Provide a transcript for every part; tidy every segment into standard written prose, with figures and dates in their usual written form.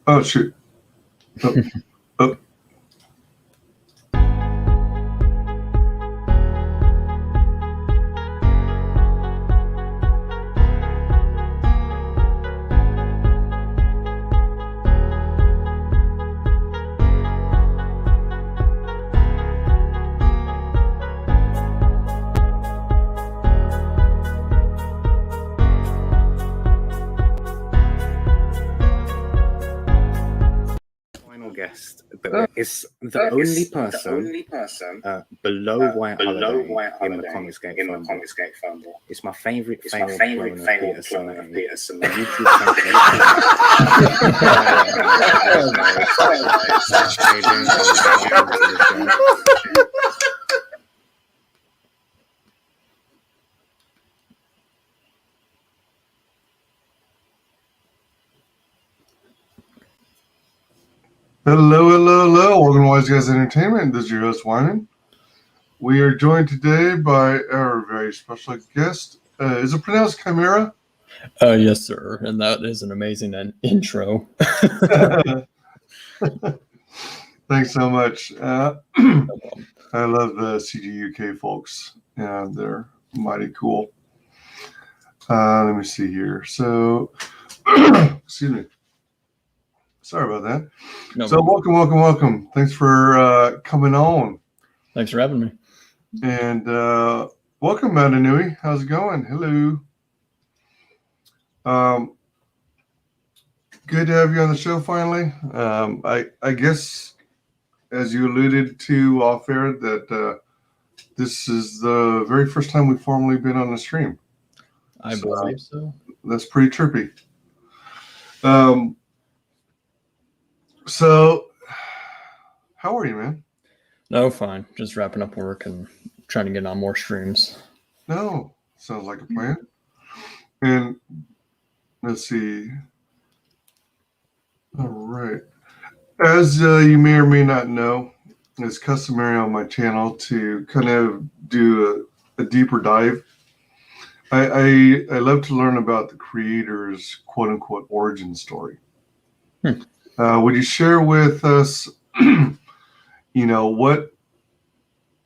Oh, shoot. Oh, oh. Guest, but it's the only person below White Holiday in the Comicsgate family. It's my favorite clone of Peterson. The YouTube Hello. Welcome to WyzGyz Entertainment. This is your host, Wyman. We are joined today by our very special guest. Is it pronounced Chimera? Yes, sir. And that is an amazing intro. Thanks so much. I love the CGUK folks. Yeah, they're mighty cool. Let me see here. So, excuse me. Sorry about that. No problem. Welcome. Thanks for coming on. Thanks for having me. And welcome, Madanui. How's it going? Hello. Good to have you on the show finally. I guess, as you alluded to off air, that this is the very first time we've formally been on the stream. I believe so. That's pretty trippy. So, how are you, man? No, fine. Just wrapping up work and trying to get on more streams. No, sounds like a plan. And let's see. All right. As you may or may not know, it's customary on my channel to kind of do a deeper dive. I love to learn about the creator's quote-unquote origin story. Would you share with us,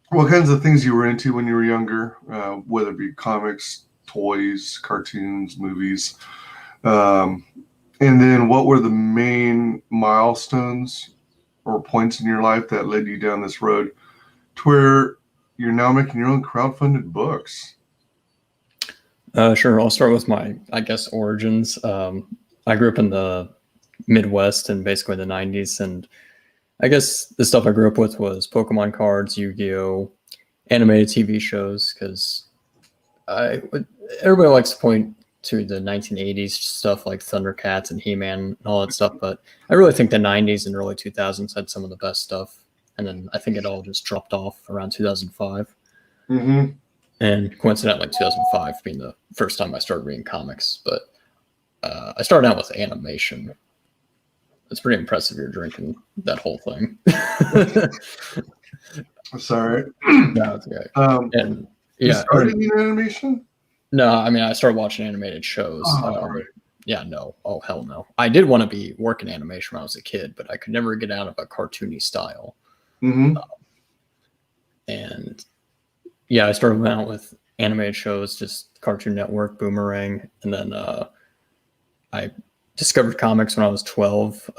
what kinds of things you were into when you were younger, whether it be comics, toys, cartoons, movies, and then what were the main milestones or points in your life that led you down this road to where you're now making your own crowdfunded books? Sure. I'll start with my, origins. I grew up in the Midwest and basically the 90s, and I guess the stuff I grew up with was Pokemon cards, Yu-Gi-Oh, animated TV shows, because everybody likes to point to the 1980s stuff like Thundercats and He-Man and all that stuff, but I really think the 90s and early 2000s had some of the best stuff, and then I think it all just dropped off around 2005. And coincidentally 2005 being the first time I started reading comics, but I started out with animation. It's pretty impressive you're drinking that whole thing. Sorry. No, it's okay. And you started in animation? No, I mean, I started watching animated shows. Yeah, no. Oh, hell no. I did want to be working animation when I was a kid, but I could never get out of a cartoony style. And yeah, I started out with animated shows, just Cartoon Network, Boomerang, and then I discovered comics when I was 12.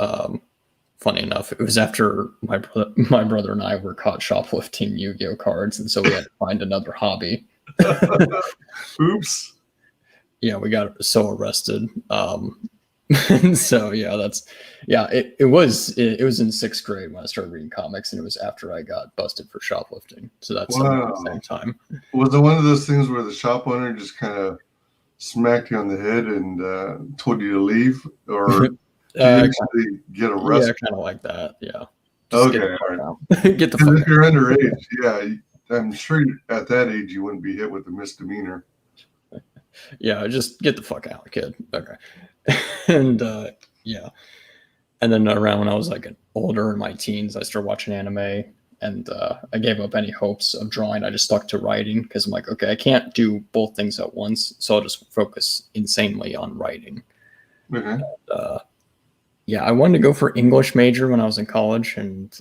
Funny enough, it was after my brother and I were caught shoplifting Yu-Gi-Oh cards, and so we had to find another hobby. Oops. Yeah, we got so arrested. So yeah, it was in 6th grade when I started reading comics, and it was after I got busted for shoplifting. So that's at the same time. Was it one of those things where the shop owner just kind of smacked you on the head and told you to leave, or did you actually get arrested? Yeah, kind of like that. Yeah. Just okay. Get the fuck if you're underage, yeah, I'm sure at that age you wouldn't be hit with a misdemeanor. Yeah, just get the fuck out, kid. Okay. And yeah, and then around when I was like older in my teens, I started watching anime, and I gave up any hopes of drawing. I just stuck to writing because I'm like, okay, I can't do both things at once, so I'll just focus insanely on writing. Yeah, I wanted to go for English major when I was in college, and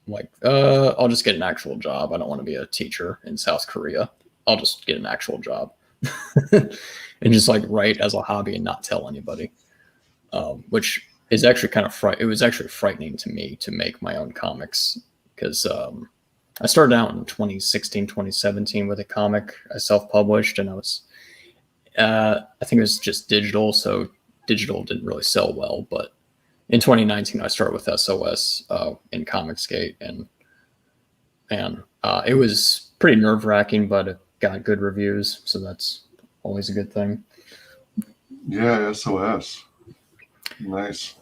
like, I'll just get an actual job. I don't want to be a teacher in South Korea. I'll just get an actual job and just like write as a hobby and not tell anybody. Which is actually kind of it was actually frightening to me to make my own comics because I started out in 2016, 2017 with a comic I self-published, and I think it was just digital, so digital didn't really sell well, but in 2019, I started with SOS in Comicsgate, and it was pretty nerve-wracking, but it got good reviews, so that's always a good thing. Yeah, SOS. Nice.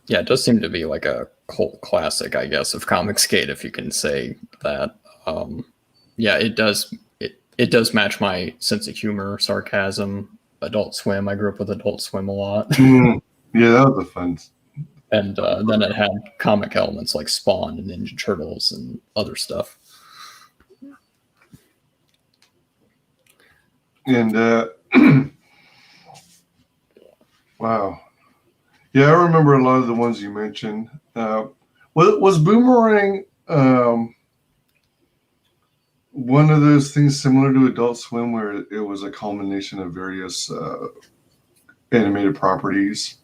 Yeah, it does seem to be like a cult classic, I guess, of Comicsgate, if you can say that. Yeah, it does. It does match my sense of humor, sarcasm, Adult Swim. I grew up with Adult Swim a lot. Yeah, that was a fun. And then it had comic elements like Spawn and Ninja Turtles and other stuff. And wow. Yeah, I remember a lot of the ones you mentioned. Was Boomerang one of those things similar to Adult Swim where it was a culmination of various animated properties?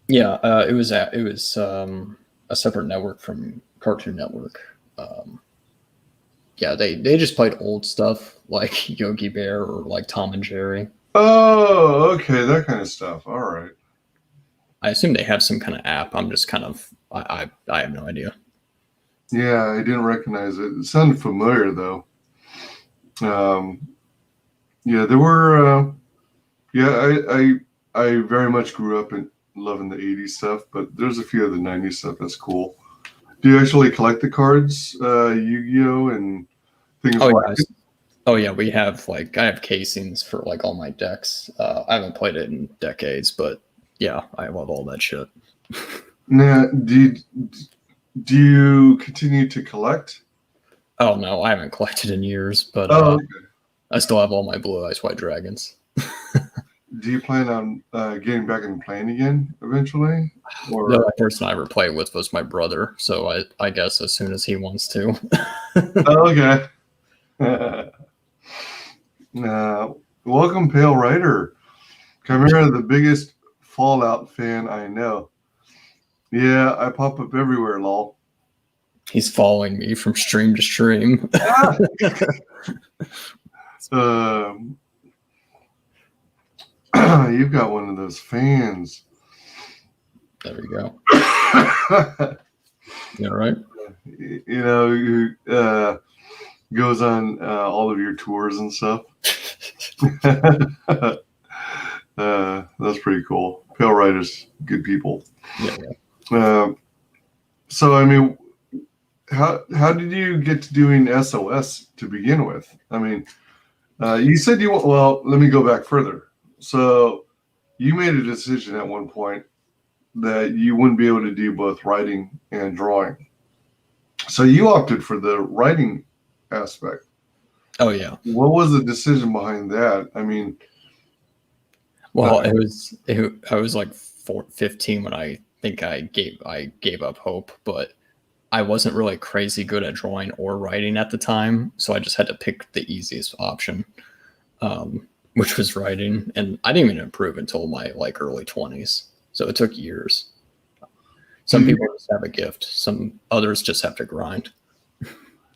Yeah, it was a separate network from Cartoon Network. Yeah, they just played old stuff like Yogi Bear or like Tom and Jerry. Oh, okay, that kind of stuff. All right. I assume they have some kind of app. I'm just kind of I have no idea. Yeah, I didn't recognize it. It sounded familiar though. Yeah, there were. Yeah, I very much grew up in loving the 80s stuff, but there's a few of the 90s stuff that's cool. Do you actually collect the cards, Yu-Gi-Oh, and things Oh, like yeah. Oh yeah, we have like I have casings for like all my decks. I haven't played it in decades, but yeah, I love all that shit. Now, do you continue to collect? Oh no, I haven't collected in years, but Okay. I still have all my Blue Eyes White Dragons. Do you plan on getting back and playing again eventually? Or The only person I ever played with was my brother, so I guess as soon as he wants to. okay. Welcome, Pale Rider. Chimera, the biggest Fallout fan I know. Yeah, I pop up everywhere, lol. He's following me from stream to stream. You've got one of those fans. There we go. Yeah, right. You know, who goes on all of your tours and stuff. That's pretty cool. Pale Riders, good people. Yeah. So, I mean, how did you get to doing SOS to begin with? I mean, you said you want. Well, let me go back further. So, you made a decision at one point that you wouldn't be able to do both writing and drawing. So you opted for the writing aspect. Oh yeah. What was the decision behind that? I mean, well, I was like 15 when I think I gave up hope, but I wasn't really crazy good at drawing or writing at the time, so I just had to pick the easiest option, which was writing, and I didn't even improve until my like early 20s. So it took years. Some people just have a gift. Some others just have to grind.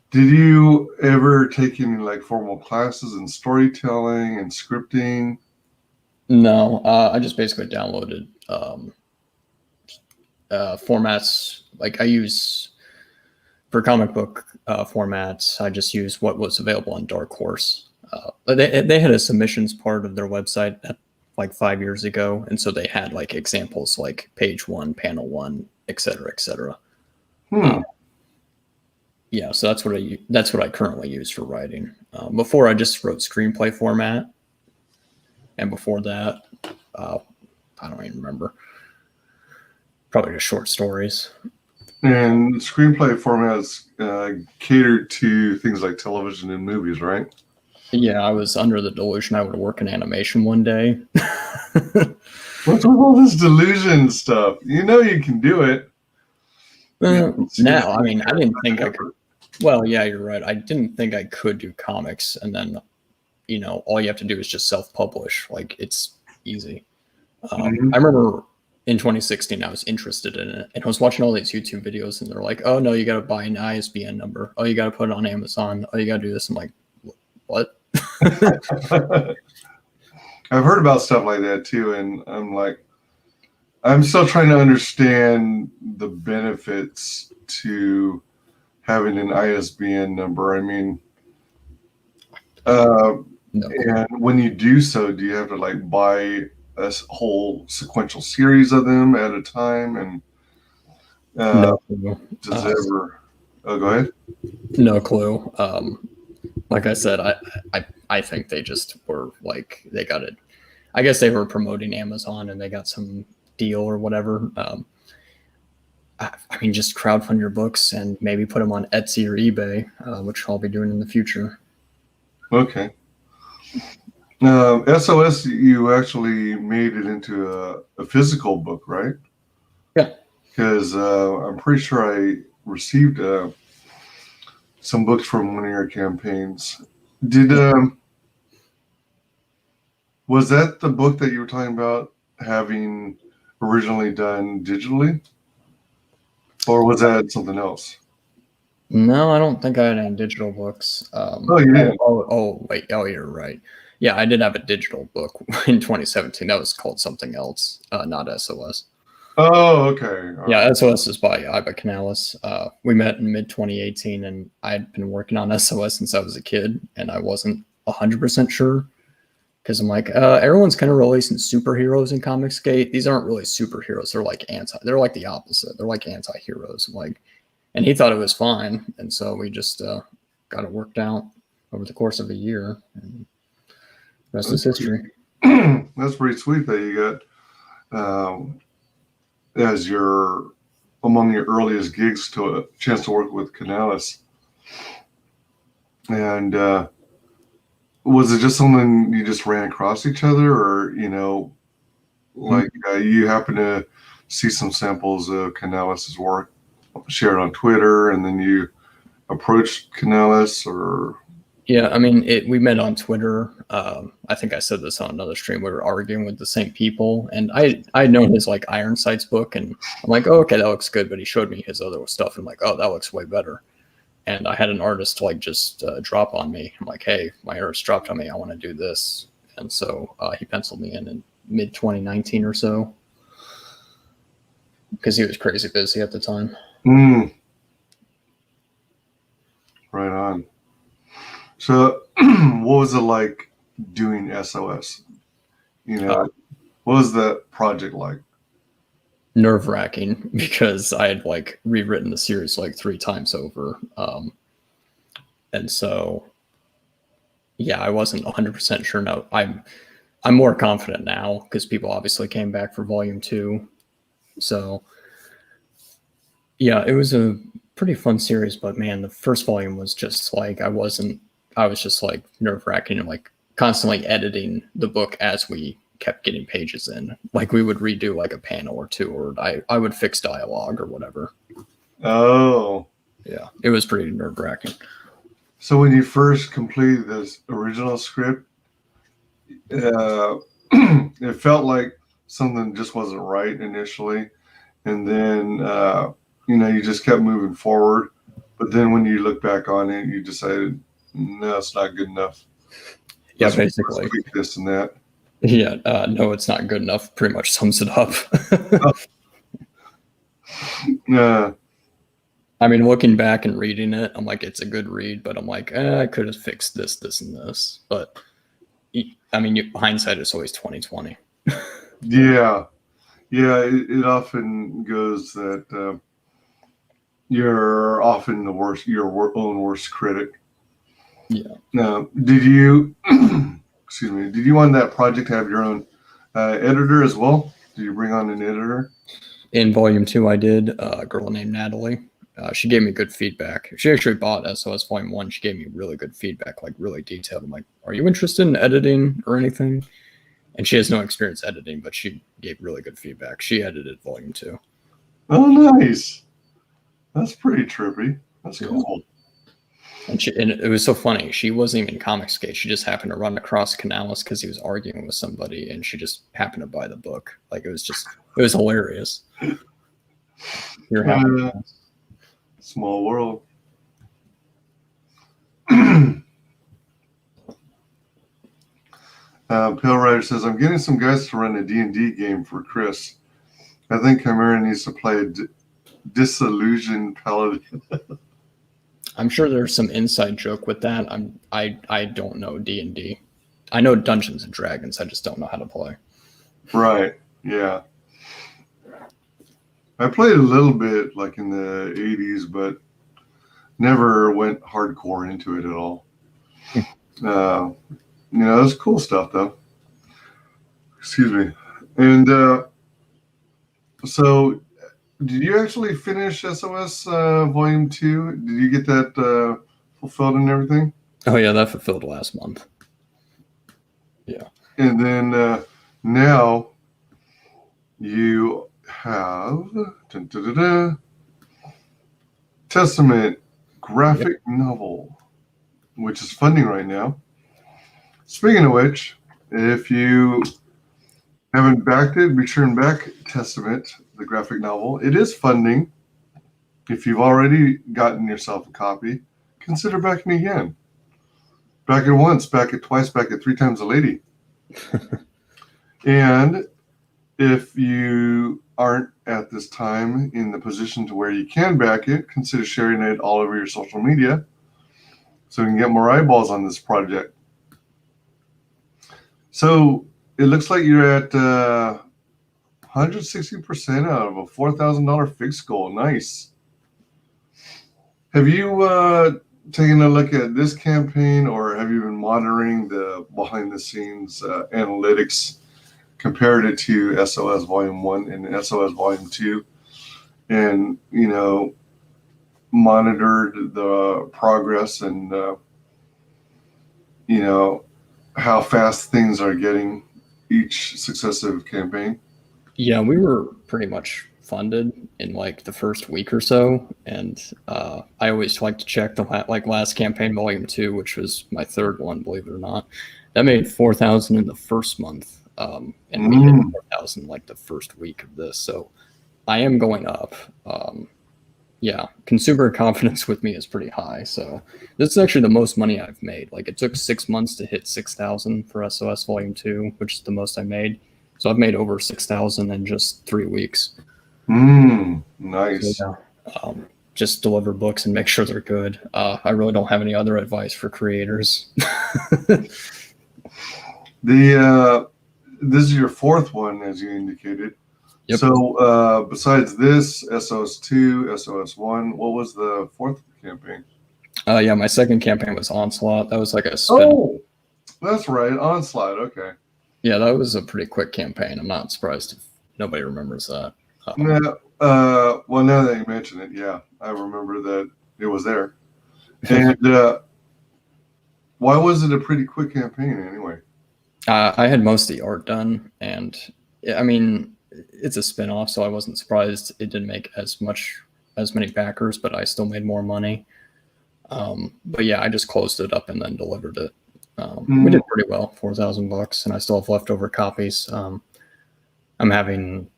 Did you ever take any like formal classes in storytelling and scripting? No, I just basically downloaded formats. Like I use for comic book formats, I just use what was available on Dark Horse. They had a submissions part of their website like 5 years ago, and so they had like examples like page 1, panel 1, etc., etc. Yeah, so that's what I currently use for writing. Before I just wrote screenplay format, and before that, I don't even remember. Probably just short stories. And screenplay formats catered to things like television and movies, right? Yeah, I was under the delusion I would work in animation one day. What's with all this delusion stuff? You know you can do it. Now, I mean, I didn't think I could. Well, yeah, you're right. I didn't think I could do comics, and then, you know, all you have to do is just self-publish. Like, it's easy. I remember in 2016, I was interested in it, and I was watching all these YouTube videos, and they're like, "Oh no, you got to buy an ISBN number. Oh, you got to put it on Amazon. Oh, you got to do this." I'm like, "What?" I've heard about stuff like that too, and I'm like, I'm still trying to understand the benefits to having an ISBN number. I mean, No. and when you do so, do you have to like buy a whole sequential series of them at a time? And No. does it ever? Oh, go ahead. No clue. Like I said, I think they just were like, they got it. I guess they were promoting Amazon and they got some deal or whatever. I mean, just crowdfund your books and maybe put them on Etsy or eBay, which I'll be doing in the future. Okay. SOS, you actually made it into a physical book, right? Yeah. Because I'm pretty sure I received some books from one of your campaigns. Did was that the book that you were talking about having originally done digitally, or was that something else? No, I don't think I had any digital books. Oh, you did. Wait. Oh, you're right. Yeah, I did have a digital book in 2017. That was called something else, not SOS. Oh, okay. All Yeah, right. SOS is by Iba Canales. We met in mid 2018, and I'd been working on SOS since I was a kid, and I wasn't 100% sure because I'm like, everyone's kind of releasing superheroes in Comicsgate. These aren't really superheroes. They're like They're like the opposite. They're like anti-heroes. Like, and he thought it was fine, and so we just got it worked out over the course of a year. And the rest is history. That's pretty sweet that you got as your among your earliest gigs to a chance to work with Canales. And was it just something you just ran across each other, or like you happen to see some samples of Canales' work shared on Twitter, and then you approached Canales, or? Yeah, I mean, we met on Twitter. I think I said this on another stream. We were arguing with the same people, and I'd known his like Iron Sights book, and I'm like, oh, okay, that looks good. But he showed me his other stuff, and I'm like, oh, that looks way better. And I had an artist like just drop on me. I'm like, hey, my artist dropped on me. I want to do this, and so he penciled me in mid 2019 or so because he was crazy busy at the time. Right on. So, what was it like doing SOS? What was that project like? Nerve-wracking because I had like rewritten the series like 3 times over. And so, yeah, I wasn't 100% sure. No, I'm more confident now because people obviously came back for volume 2. So, yeah, it was a pretty fun series, but man, the first volume was just like, I was just like nerve-wracking and like constantly editing the book as we kept getting pages in. Like we would redo like a panel or 2, or I would fix dialogue or whatever. Oh. Yeah, it was pretty nerve-wracking. So when you first completed this original script, it felt like something just wasn't right initially. And then, you just kept moving forward. But then when you look back on it, you decided, no, it's not good enough. Yeah, basically. Let's tweak this and that. Yeah, no, it's not good enough. Pretty much sums it up. I mean, looking back and reading it, I'm like, it's a good read, but I'm like, I could have fixed this, this, and this. But I mean, hindsight is always 20/20. Yeah, it often goes that you're often the worst, your own worst critic. Yeah. Now, did you? Excuse me. Did you on that project have your own editor as well? Did you bring on an editor? In volume 2, I did. A girl named Natalie. She gave me good feedback. She actually bought SOS Volume 1. She gave me really good feedback, like really detailed. I'm like, are you interested in editing or anything? and she has no experience editing, but she gave really good feedback. She edited volume 2. Oh, nice. That's pretty trippy. That's cool. And it was so funny. She wasn't even Comicsgate. She just happened to run across Canales because he was arguing with somebody, and she just happened to buy the book. Like, it was hilarious. You're happy. Small world. Pale Rider says, I'm getting some guys to run a D&D game for Chris. I think Chimera needs to play a disillusioned paladin. I'm sure there's some inside joke with that. I don't know D&D. I know Dungeons and Dragons. I just don't know how to play. Right. Yeah. I played a little bit like in the 80s, but never went hardcore into it at all. You know, that's cool stuff though. Excuse me. And so did you actually finish SOS Volume 2? Did you get that fulfilled and everything? Oh yeah, that fulfilled last month. Yeah. And then now you have Testament graphic novel, which is funding right now. Speaking of which, if you haven't backed it, be sure and back Testament, the graphic novel. It is funding. If you've already gotten yourself a copy, consider backing again. Back it once, back it twice, back it 3 times a lady. And if you aren't at this time in the position to where you can back it, consider sharing it all over your social media so we can get more eyeballs on this project. So it looks like you're at 160% out of a $4,000 fixed goal. Nice. Have you taken a look at this campaign, or have you been monitoring the behind-the-scenes analytics, compared it to SOS Volume 1 and SOS Volume 2, and, you know, monitored the progress and, you know, how fast things are getting each successive campaign? Yeah, we were pretty much funded in like the first week or so, and I always like to check the last campaign, Volume 2, which was my third one, believe it or not. That made 4,000 in the first month, and we hit 4,000 like the first week of this. So I am going up. Yeah, consumer confidence with me is pretty high. So this is actually the most money I've made. Like, it took 6 months to hit 6,000 for SOS Volume 2, which is the most I made. So I've made over 6,000 in just 3 weeks. Nice. So, yeah, just deliver books and make sure they're good. I really don't have any other advice for creators. This is your fourth one, as you indicated. Yep. So besides this, SOS 2, SOS 1, what was the fourth campaign? Yeah, my second campaign was Onslaught. That was like a spin. Oh, that's right, Onslaught. Okay. Yeah, that was a pretty quick campaign. I'm not surprised if nobody remembers that. Well, now that you mention it, yeah, I remember that it was there. And why was it a pretty quick campaign anyway? I had most of the art done, and I mean, it's a spin-off, so I wasn't surprised it didn't make as many backers, but I still made more money. But yeah, I just closed it up and then delivered it. We did pretty well, $4,000, and I still have leftover copies. I'm having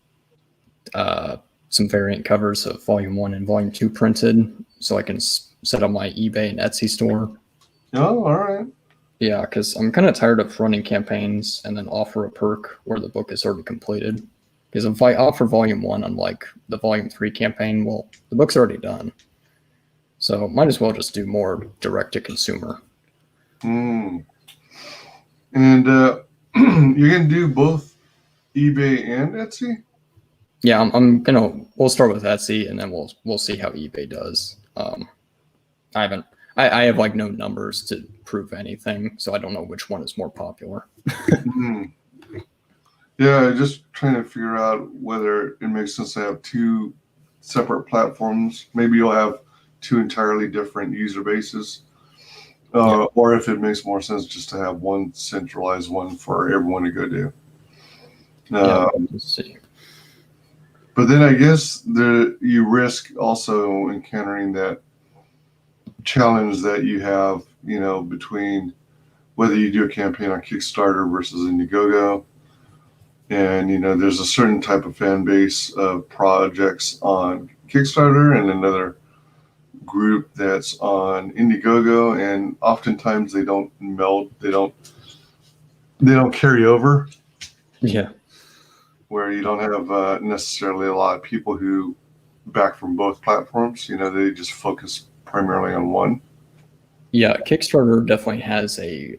some variant covers of Volume 1 and Volume 2 printed, so I can set up my eBay and Etsy store. Oh, all right. Yeah, because I'm kind of tired of running campaigns and then offer a perk where the book is already completed. Because if I offer Volume 1 on like the Volume 3 campaign, well, the book's already done. So might as well just do more direct to consumer. And you're going to do both eBay and Etsy? Yeah, we'll start with Etsy, and then we'll see how eBay does. I have like no numbers to prove anything, so I don't know which one is more popular. Yeah, just trying to figure out whether it makes sense to have 2 separate platforms. Maybe you'll have 2 entirely different user bases, or if it makes more sense just to have one centralized one for everyone to go to. Yeah, let's see. But then I guess you risk also encountering that challenge that you have, between whether you do a campaign on Kickstarter versus Indiegogo. And, there's a certain type of fan base of projects on Kickstarter and another group that's on Indiegogo. And oftentimes they don't meld, they don't carry over, Yeah. where you don't have necessarily a lot of people who back from both platforms. They just focus primarily on one. Yeah, Kickstarter definitely has a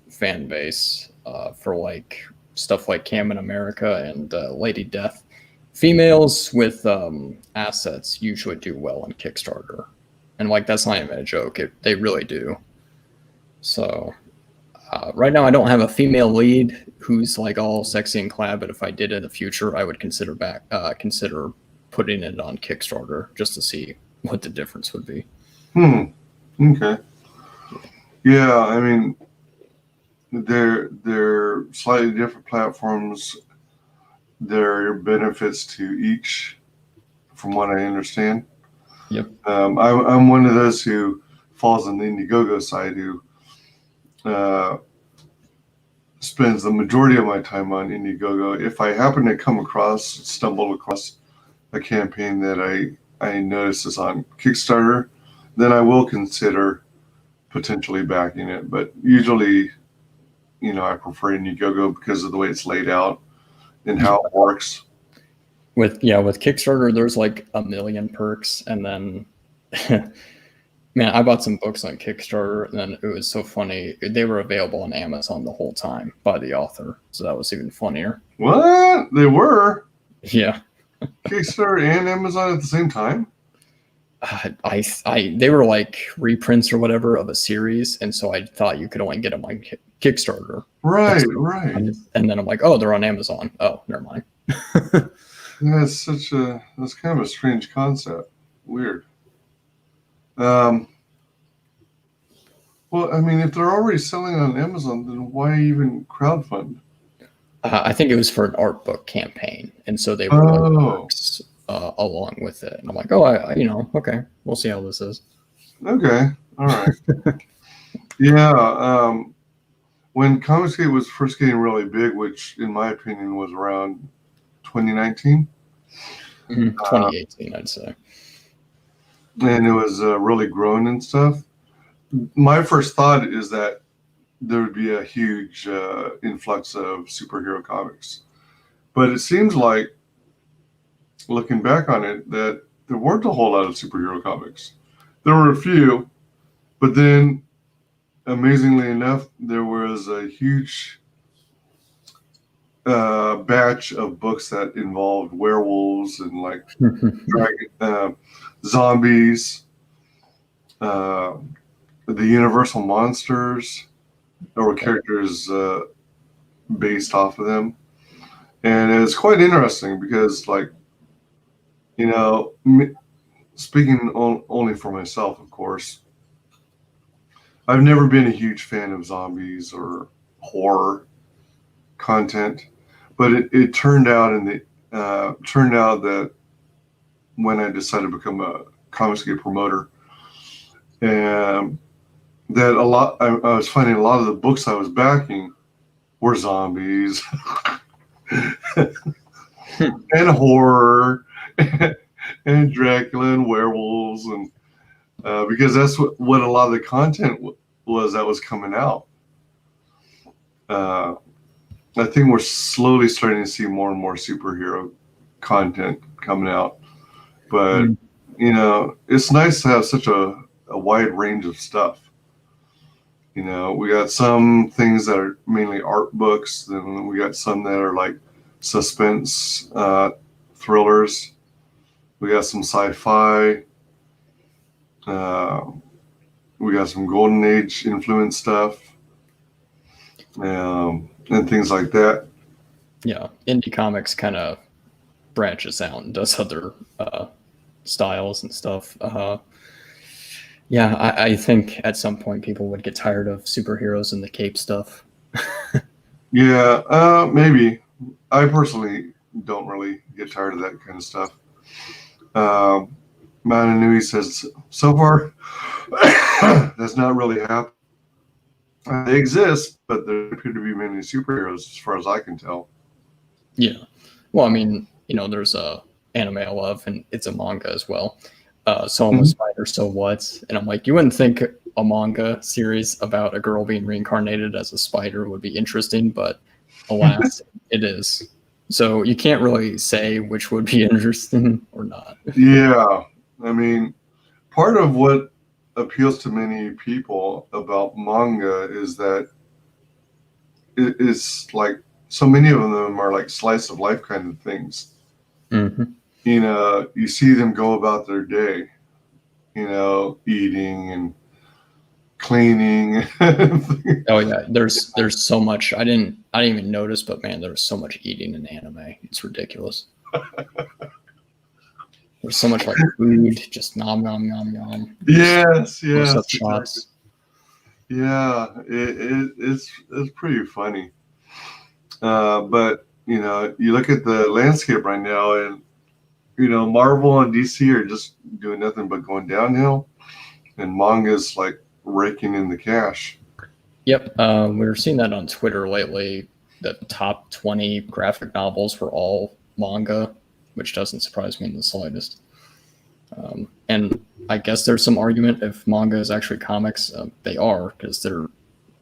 fan base for like stuff like Cam in America and Lady Death. Females with assets usually do well on Kickstarter, and like that's not even a joke. They really do. So right now, I don't have a female lead who's like all sexy and clad, but if I did in the future, I would consider putting it on Kickstarter just to see what the difference would be. Okay. Yeah, I mean, they're slightly different platforms. There are benefits to each, from what I understand. Yep. I'm one of those who falls on the Indiegogo side, who spends the majority of my time on Indiegogo. If I happen to stumble across a campaign that I notice is on Kickstarter, then I will consider potentially backing it. But usually, I prefer Indiegogo because of the way it's laid out and how it works. With Kickstarter, there's like a million perks, and then man, I bought some books on Kickstarter, and then it was so funny. They were available on Amazon the whole time by the author, so that was even funnier. What? They were? Yeah. Kickstarter and Amazon at the same time? They were like reprints or whatever of a series, and so I thought you could only get them on Kickstarter. Right. And then I'm like, oh, they're on Amazon. Oh, never mind. That's kind of a strange concept. Weird. Well, I mean, if they're already selling on Amazon, then why even crowdfund? I think it was for an art book campaign, and so they were like books along with it. And I'm like, oh, okay, we'll see how this is. Okay, all right. Yeah, when Comicsgate was first getting really big, which in my opinion was around 2019, 2018, I'd say. And it was really growing and stuff. My first thought is that there would be a huge influx of superhero comics. But it seems like, looking back on it, that there weren't a whole lot of superhero comics. There were a few, but then, amazingly enough, there was a huge batch of books that involved werewolves and like zombies, the Universal monsters, or characters based off of them. And it's quite interesting because, like, speaking only for myself, of course, I've never been a huge fan of zombies or horror content, but it turned out that when I decided to become a Comicsgate promoter, and that I was finding a lot of the books I was backing were zombies and horror and Dracula and werewolves, and because that's what a lot of the content was that was coming out. I think we're slowly starting to see more and more superhero content coming out, but it's nice to have such a wide range of stuff. We got some things that are mainly art books, then we got some that are like suspense thrillers. We got some sci-fi. We got some Golden Age influence stuff, and things like that. Yeah, indie comics kind of branches out and does other styles and stuff. Yeah, I think at some point people would get tired of superheroes and the cape stuff. Yeah, maybe. I personally don't really get tired of that kind of stuff. Mananui says, so far, that's not really happened. They exist, but there appear to be many superheroes as far as I can tell. Yeah. Well, I mean, there's a anime I love, and it's a manga as well. So I'm a spider, so what? And I'm like, you wouldn't think a manga series about a girl being reincarnated as a spider would be interesting, but alas, it is. So you can't really say which would be interesting or not. Yeah. I mean, part of what appeals to many people about manga is that it is like so many of them are like slice of life kind of things. Mm-hmm. You see them go about their day, eating and cleaning. Oh yeah, there's so much. I didn't even notice, but man, there's so much eating in anime. It's ridiculous. There's so much like food, just nom nom nom nom. Yes, yes. Close-up shots. Yeah, it's pretty funny. But you look at the landscape right now, and Marvel and DC are just doing nothing but going downhill, and manga's like raking in the cash. Yep, we were seeing that on Twitter lately. The top 20 graphic novels were all manga, which doesn't surprise me in the slightest. And I guess there's some argument if manga is actually comics. They are, because they're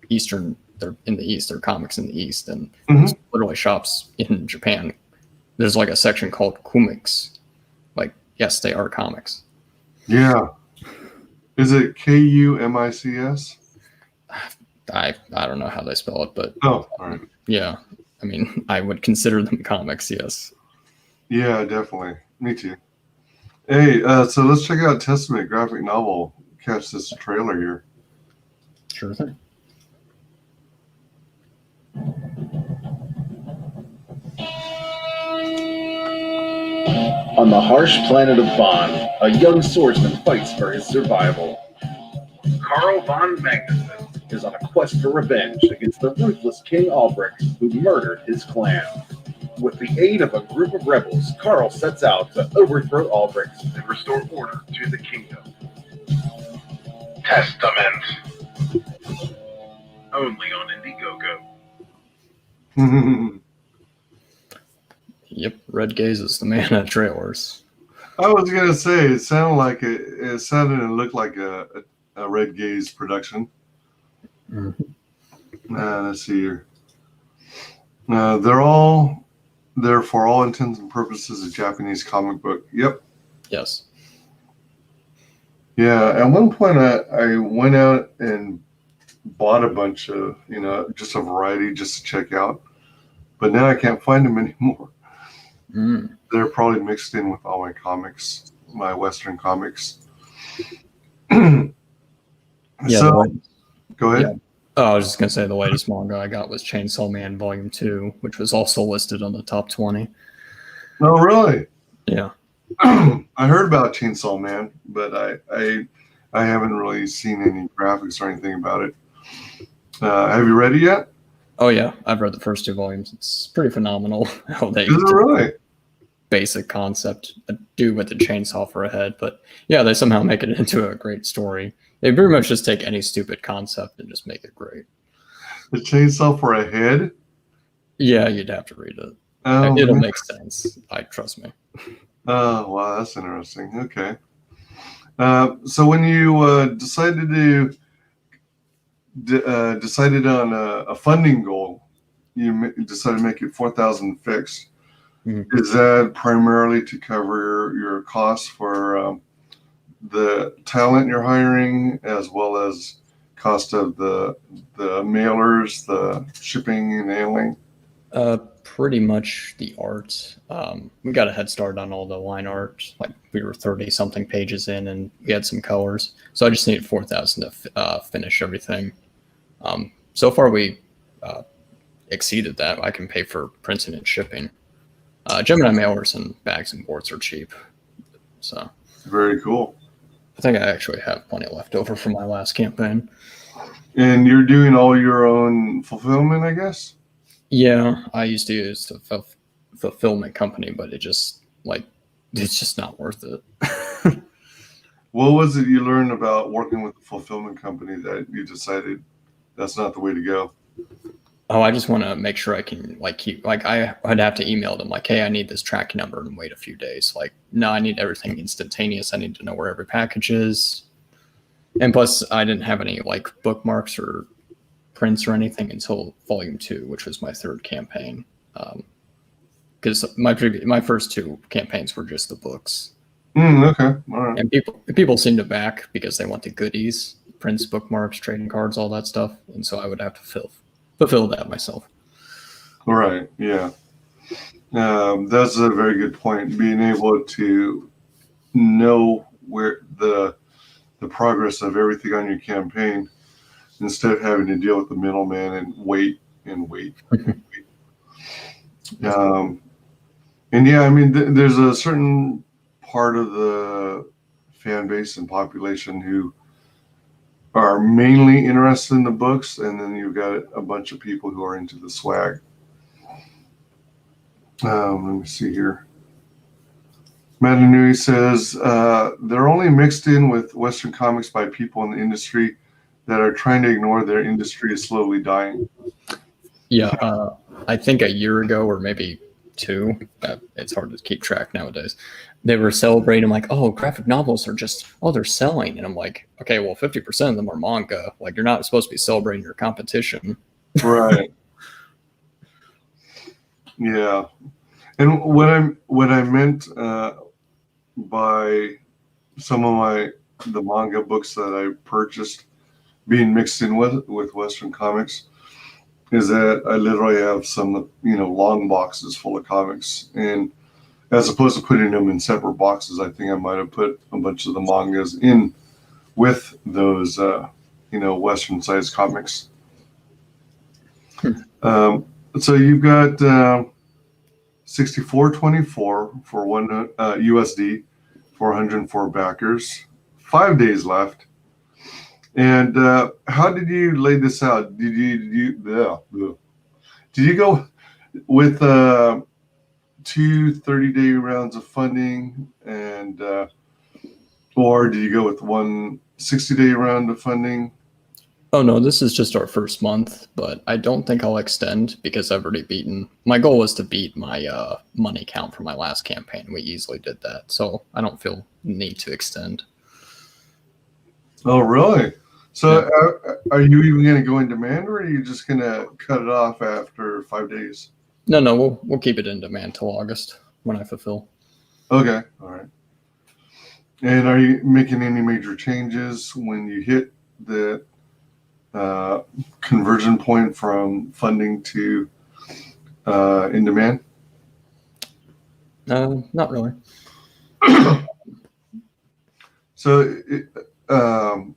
Eastern. They're in the East. They're comics in the East, and there's literally shops in Japan. There's like a section called comics. Like, yes, they are comics. Yeah. Is it Kumics? I don't know how they spell it, but all right. Yeah, I mean, I would consider them comics. Yes. Yeah, definitely. Me too. Hey, so let's check out Testament graphic novel. Catch this trailer here. Sure thing. On the harsh planet of Bonn, a young swordsman fights for his survival. Carl von Magnuson is on a quest for revenge against the ruthless King Albrecht, who murdered his clan. With the aid of a group of rebels, Carl sets out to overthrow Albrecht and restore order to the kingdom. Testament. Only on Indiegogo. Yep, WyzGyz is the man at trailers. I was gonna say it sounded like it sounded and looked like a WyzGyz production. Let's see here. They're for all intents and purposes a Japanese comic book. Yep. Yes. Yeah. At one point, I went out and bought a bunch of just a variety just to check out, but now I can't find them anymore. They're probably mixed in with all my comics, my Western comics. Yeah. So, go ahead. Yeah. Oh, I was just going to say the latest manga I got was Chainsaw Man Volume 2, which was also listed on the top 20. Oh, really? Yeah. I heard about Chainsaw Man, but I haven't really seen any graphics or anything about it. Have you read it yet? Oh, yeah. I've read the first 2 volumes. It's pretty phenomenal how they Is it really? Basic concept, a dude with a chainsaw for a head, but yeah, they somehow make it into a great story. They very much just take any stupid concept and just make it great. The chainsaw for a head? Yeah, you'd have to read it. Oh, It'll make sense. Trust me. Oh, wow, that's interesting. Okay. So when you decided on a funding goal, you decided to make it 4,000 fixed. Is that primarily to cover your costs for the talent you're hiring, as well as cost of the mailers, the shipping and handling? Pretty much the art. We got a head start on all the line art. Like we were 30 something pages in, and we had some colors. So I just needed 4,000 to finish everything. So far we exceeded that. I can pay for printing and shipping. Gemini mailers and bags and boards are cheap. So very cool. I think I actually have plenty left over from my last campaign. And you're doing all your own fulfillment, I guess? Yeah, I used to use the fulfillment company, but it's just not worth it. What was it you learned about working with a fulfillment company that you decided that's not the way to go? Oh, I just want to make sure I can keep I'd have to email them like, hey, I need this tracking number and wait a few days. Like, no, I need everything instantaneous. I need to know where every package is. And plus, I didn't have any bookmarks or prints or anything until volume 2, which was my 3rd campaign. Because my first 2 campaigns were just the books. Okay, all right. And people seem to back because they want the goodies, prints, bookmarks, trading cards, all that stuff. And so I would have to fulfill that myself. All right, yeah. That's a very good point. Being able to know where the progress of everything on your campaign instead of having to deal with the middleman and wait and wait. And yeah, I mean, there's a certain part of the fan base and population who are mainly interested in the books, and then you've got a bunch of people who are into the swag. Let me see here. Matanui says they're only mixed in with Western comics by people in the industry that are trying to ignore their industry is slowly dying. Yeah, I think a year ago or maybe 2, it's hard to keep track nowadays, they were celebrating oh, graphic novels are just, they're selling. And I'm like, okay, well, 50% of them are manga. Like, you're not supposed to be celebrating your competition. Right. Yeah. And what I meant by some of the manga books that I purchased being mixed in with Western comics is that I literally have some, long boxes full of comics, and as opposed to putting them in separate boxes, I think I might have put a bunch of the mangas in with those, Western sized comics. So you've got 6424 for one USD, 404 backers, 5 days left. And how did you lay this out? Did you go with 2 30-day rounds of funding, and or did you go with 1 60-day round of funding? Oh no, this is just our first month, but I don't think I'll extend because I've already beaten. My goal was to beat my money count for my last campaign. We easily did that, so I don't feel need to extend. Oh, really? So are you even going to go in demand, or are you just going to cut it off after 5 days? No, we'll keep it in demand till August when I fulfill. Okay, all right. And are you making any major changes when you hit the conversion point from funding to in demand? Not really. So, all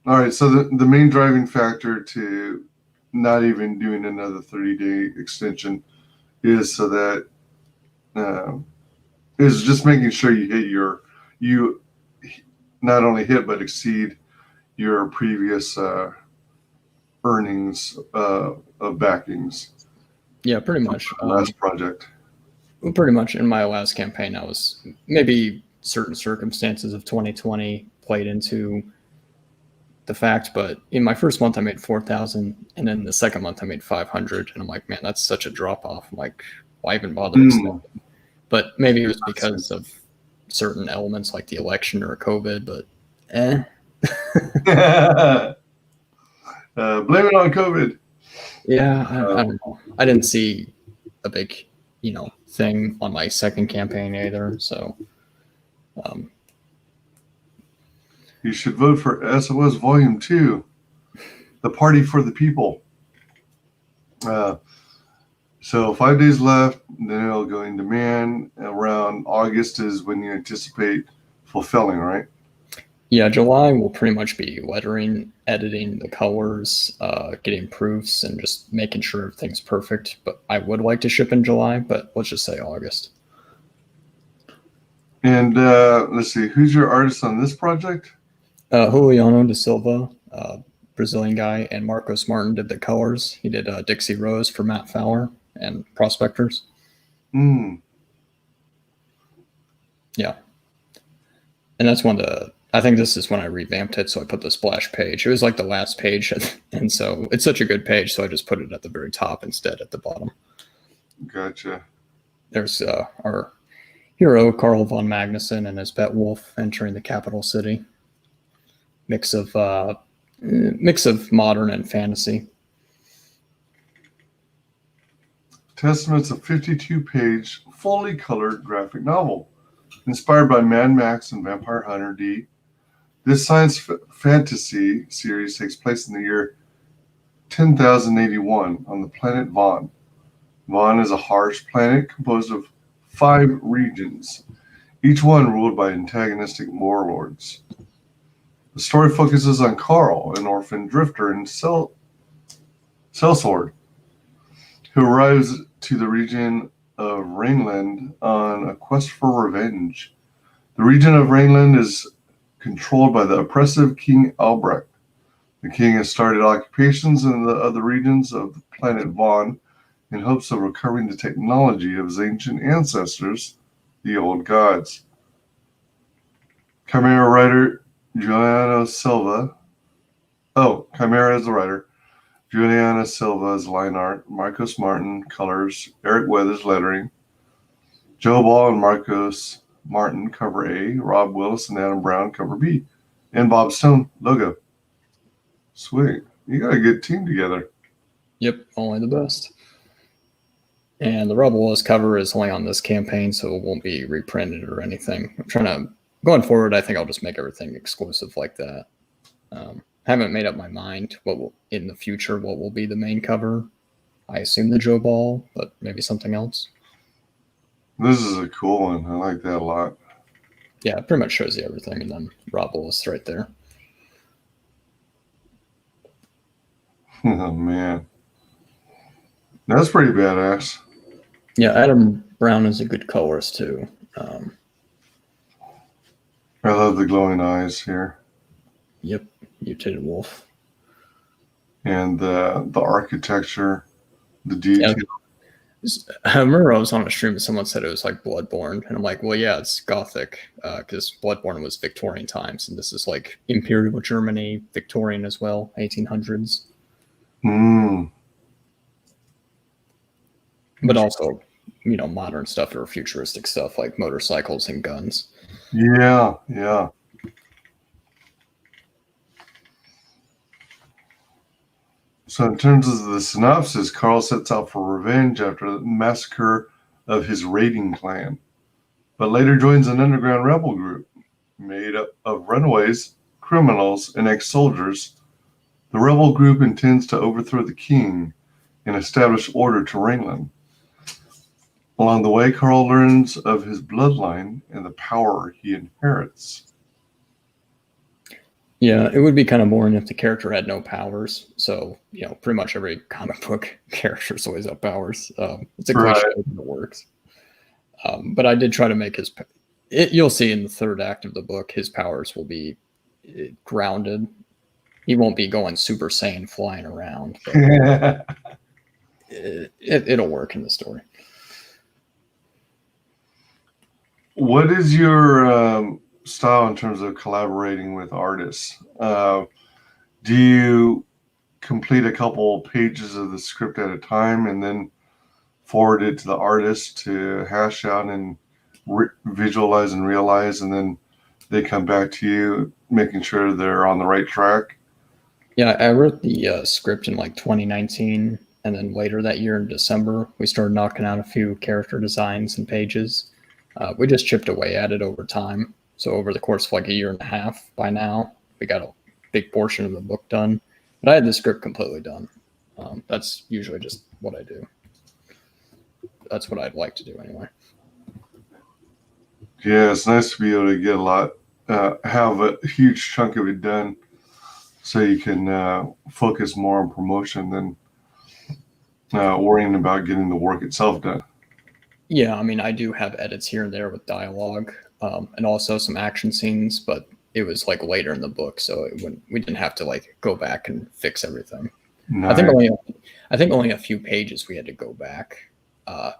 right. So the main driving factor to not even doing another 30-day extension is so that is just making sure you hit you not only hit but exceed your previous earnings of backings. Yeah, pretty much. Last project. Pretty much in my last campaign, I was maybe certain circumstances of 2020 played into the fact, but in my first month I made 4,000, and then the second month I made 500, and I'm like, man, that's such a drop off. I'm like, why even bother extending? But maybe it was because of certain elements like the election or COVID, but blame it on COVID. Yeah, I don't know. I didn't see a big, thing on my second campaign either. So, you should vote for SOS Volume 2, the party for the people. So 5 days left, then it'll go in demand. Around August is when you anticipate fulfilling, right? Yeah, July will pretty much be lettering, editing the colors, getting proofs, and just making sure everything's perfect. But I would like to ship in July, but let's just say August. And let's see, who's your artist on this project? Juliano da Silva, Brazilian guy, and Marcos Martin did the colors. He did Dixie Rose for Matt Fowler and Prospectors. Mm. Yeah. And that's one of the, I think this is when I revamped it. So I put the splash page. It was like the last page. And so it's such a good page. So I just put it at the very top instead at the bottom. Gotcha. There's our hero, Carl von Magnuson, and his pet wolf entering the capital city. Mix of modern and fantasy. Testament's a 52-page, fully colored graphic novel inspired by Mad Max and Vampire Hunter D. This science fantasy series takes place in the year 10,081 on the planet Vaughn. Vaughn is a harsh planet composed of 5 regions, each one ruled by antagonistic warlords. The story focuses on Carl, an orphan drifter in Sellsword, who arrives to the region of Rainland on a quest for revenge. The region of Rainland is controlled by the oppressive King Albrecht. The king has started occupations in the other regions of the planet Vaughn in hopes of recovering the technology of his ancient ancestors, the old gods. Chimera writer Juliana Silva. Chimera is the writer. Juliana Silva is line art. Marcos Martin colors. Eric Weathers lettering. Joe Ball and Marcos Martin cover A. Rob Willis and Adam Brown cover B. And Bob Stone logo. Sweet. You got a good team together. Yep, only the best. And the Rebel Willis cover is only on this campaign, so it won't be reprinted or anything. I'm trying to, going forward, I think I'll just make everything exclusive like that. Haven't made up my mind in the future what will be the main cover. I assume the Joe Ball, but maybe something else. This is a cool one. I like that a lot. Yeah, it pretty much shows you everything, and then Rob Willis right there. Oh, man. That's pretty badass. Yeah, Adam Brown is a good colorist, too. I love the glowing eyes here. Yep, mutated wolf. And the architecture, the detail. Yeah. I remember I was on a stream and someone said it was like Bloodborne. And I'm like, well, yeah, it's Gothic because Bloodborne was Victorian times. And this is like Imperial Germany, Victorian as well, 1800s. But also, modern stuff or futuristic stuff like motorcycles and guns. Yeah. So in terms of the synopsis, Carl sets out for revenge after the massacre of his raiding clan, but later joins an underground rebel group made up of runaways, criminals, and ex-soldiers. The rebel group intends to overthrow the king and establish order to Rainland. Along the way, Carl learns of his bloodline and the power he inherits. Yeah, it would be kind of boring if the character had no powers. So, pretty much every comic book character's always have powers. It's a cliche, but it works. But I did try to make you'll see in the third act of the book, his powers will be grounded. He won't be going Super Saiyan flying around. But it'll work in the story. What is your style in terms of collaborating with artists? Do you complete a couple pages of the script at a time and then forward it to the artist to hash out and visualize and realize, and then they come back to you making sure they're on the right track? Yeah, I wrote the script in like 2019, and then later that year in December, we started knocking out a few character designs and pages. We just chipped away at it over time. So over the course of like a year and a half, by now, we got a big portion of the book done. But I had the script completely done. That's usually just what I do. That's what I'd like to do anyway. Yeah, it's nice to be able to get have a huge chunk of it done so you can focus more on promotion than worrying about getting the work itself done. Yeah, I mean, I do have edits here and there with dialogue and also some action scenes, but it was like later in the book, so we didn't have to like go back and fix everything. Nice. I think only a few pages we had to go back.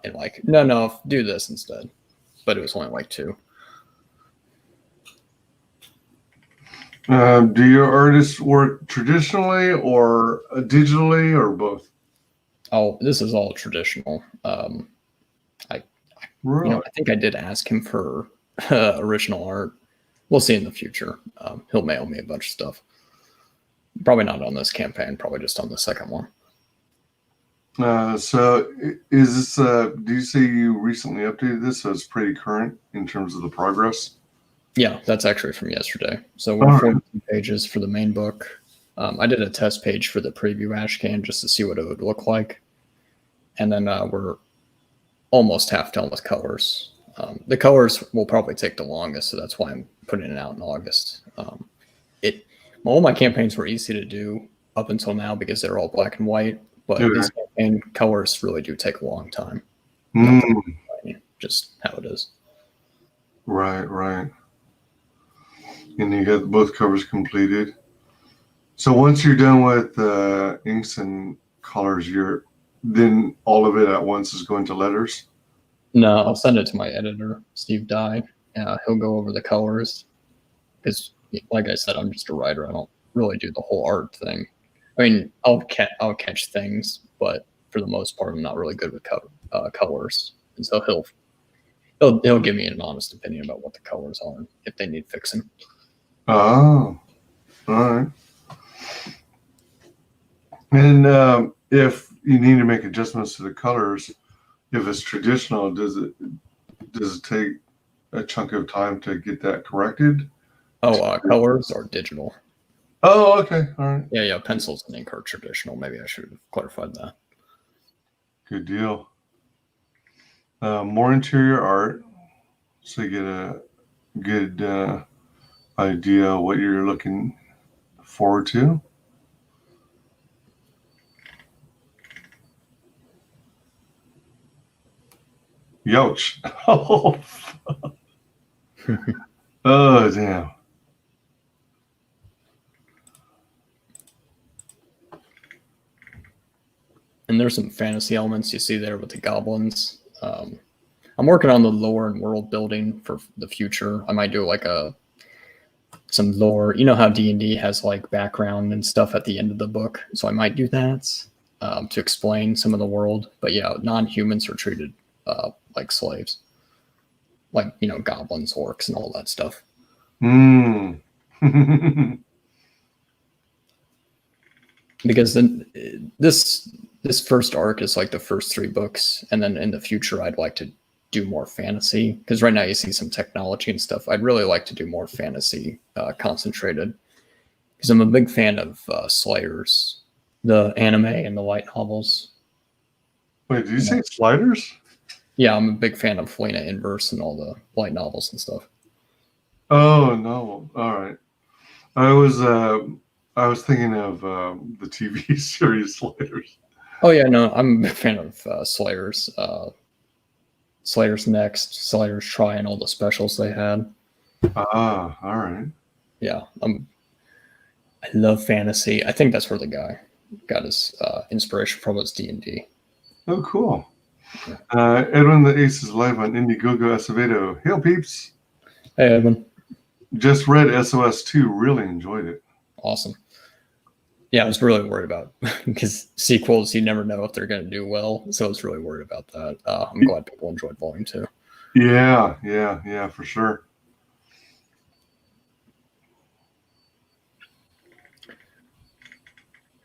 and like, no, do this instead. But it was only like 2. Do your artists work traditionally or digitally or both? Oh, this is all traditional. I Right. I think I did ask him for original art. We'll see in the future. He'll mail me a bunch of stuff. Probably not on this campaign. Probably just on the second one. So is this? Do you say you recently updated this? So it's pretty current in terms of the progress. Yeah, that's actually from yesterday. So we're 42 pages for the main book. I did a test page for the preview ashcan just to see what it would look like. And then we're almost half done with colors. The colors will probably take the longest, so that's why I'm putting it out in August. All my campaigns were easy to do up until now because they're all black and white, but these campaign colors really do take a long time. Just how it is. Right. And you got both covers completed. So once you're done with inks and colors, then all of it at once is going to letters? No, I'll send it to my editor, Steve Dye. He'll go over the colors. Because, like I said, I'm just a writer. I don't really do the whole art thing. I mean, I'll catch things, but for the most part, I'm not really good with colors. And so he'll give me an honest opinion about what the colors are if they need fixing. Oh, all right. And if you need to make adjustments to the colors, if it's traditional, does it take a chunk of time to get that corrected? Colors or digital? Oh, okay. All right. Yeah. Pencils and ink are traditional. Maybe I should have clarified that. Good deal. More interior art, so you get a good idea of what you're looking forward to. Youch. Oh, damn. And there's some fantasy elements you see there with the goblins. I'm working on the lore and world building for the future. I might do like some lore. You know how D&D has like background and stuff at the end of the book. So I might do that to explain some of the world. But yeah, non-humans are treated like slaves. Like, goblins, orcs, and all that stuff. Because then this first arc is like the first 3 books, and then in the future I'd like to do more fantasy, because right now you see some technology and stuff. I'd really like to do more fantasy concentrated, because I'm a big fan of Slayers, the anime and the light novels. Wait, did you say Sliders? Yeah, I'm a big fan of Lena Inverse and all the light novels and stuff. Oh no! All right, I was thinking of the TV series Sliders. Oh yeah, no, I'm a big fan of Slayers. Slayers Next, Slayers Try, and all the specials they had. Ah, all right. Yeah, I love fantasy. I think that's where the guy got his inspiration from, was D&D. Oh, cool. Edwin the Ace is live on Indiegogo Acevedo. Hail, peeps. Hey, Edwin. Just read SOS 2. Really enjoyed it. Awesome. Yeah, I was really worried about, because sequels, you never know if they're going to do well. So I was really worried about that. I'm glad people enjoyed Volume 2. Yeah, for sure.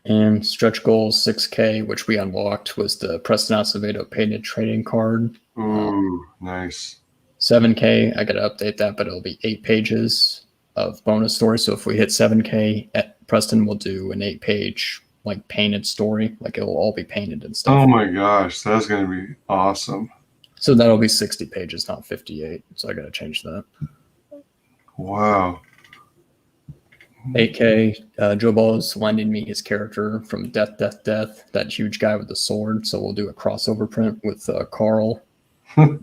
And stretch goal 6K, which we unlocked, was the Preston Acevedo painted trading card. Ooh, nice. 7K, I got to update that, but it'll be 8 pages of bonus story. So if we hit 7K, at Preston will do an 8-page like painted story. Like it'll all be painted and stuff. Oh my gosh, that's going to be awesome. So that'll be 60 pages, not 58. So I got to change that. Wow. 8K, Joe Ball is lending me his character from Death, that huge guy with the sword. So we'll do a crossover print with Carl, the